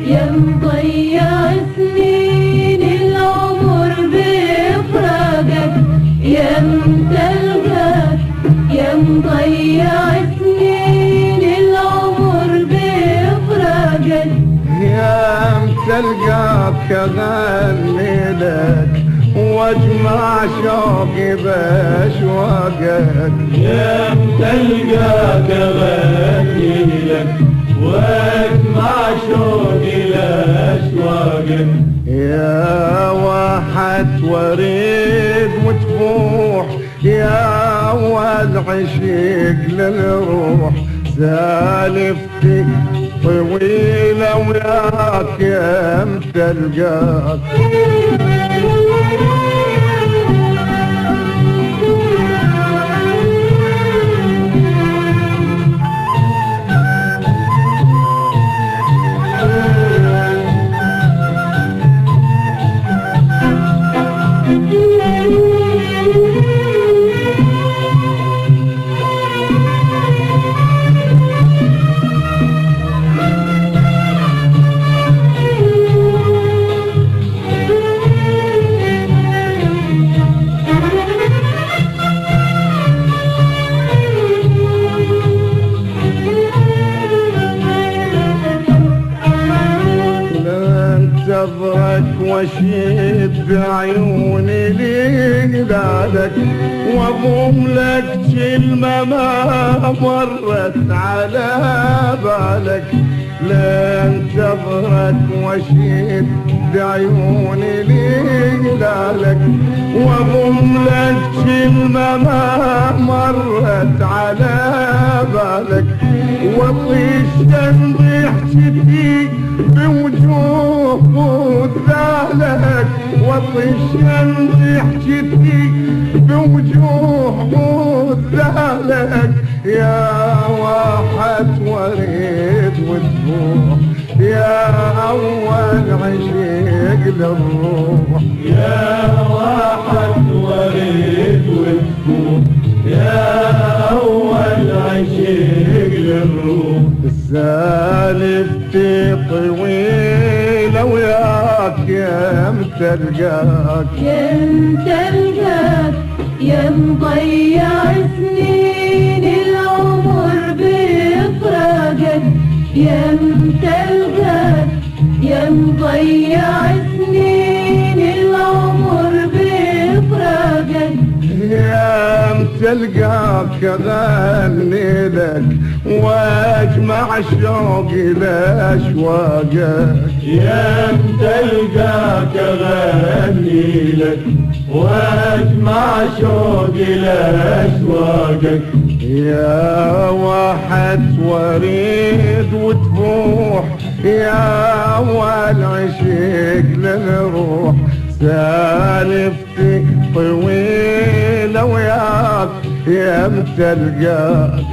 يا مضيع سنين العمر بفراقك، يا متلقاك يا مضيع سنين العمر بفراقك، يا متلقاك اغني لك واجمع شوقي باشواقك، يا متلقاك اغني لك واجمع شوقي لاشواقك، يا واحد وريد وتفوح يا اول عشيق للروح، سالفتي طويلة وياك يا متلقاك. انتظرك واشيد بعيوني لهلالك، واضم لك كلمة ما مرت على بالك، لا انتظرك واشيد بعيوني لهلالك، واضم لك كلمة ما مرت على بالك، وطيش ضحكتي بوجوه ذالك، وطيش ضحكتي بوجوه ذالك، يا واحد وريد وتفوح يا اول عشيق للروح، يا واحد وريد وتفوح يا اول عشيق للروح، سالفتي طويلة وياك يا متلقاك، يا متلقاك يا مضيع سنين العمر بفراقك، يا متلقاك يا مضيع سنين العمر بفراقك، يا متلقاك اغني لك واجمع شوقي لاشواقك، يا متلقاك اغني لك واجمع شوقي لاشواقك، يا واحد وريد وتفوح يا اول عشيق للروح، سالفتي طويلة وياك يا متلقاك.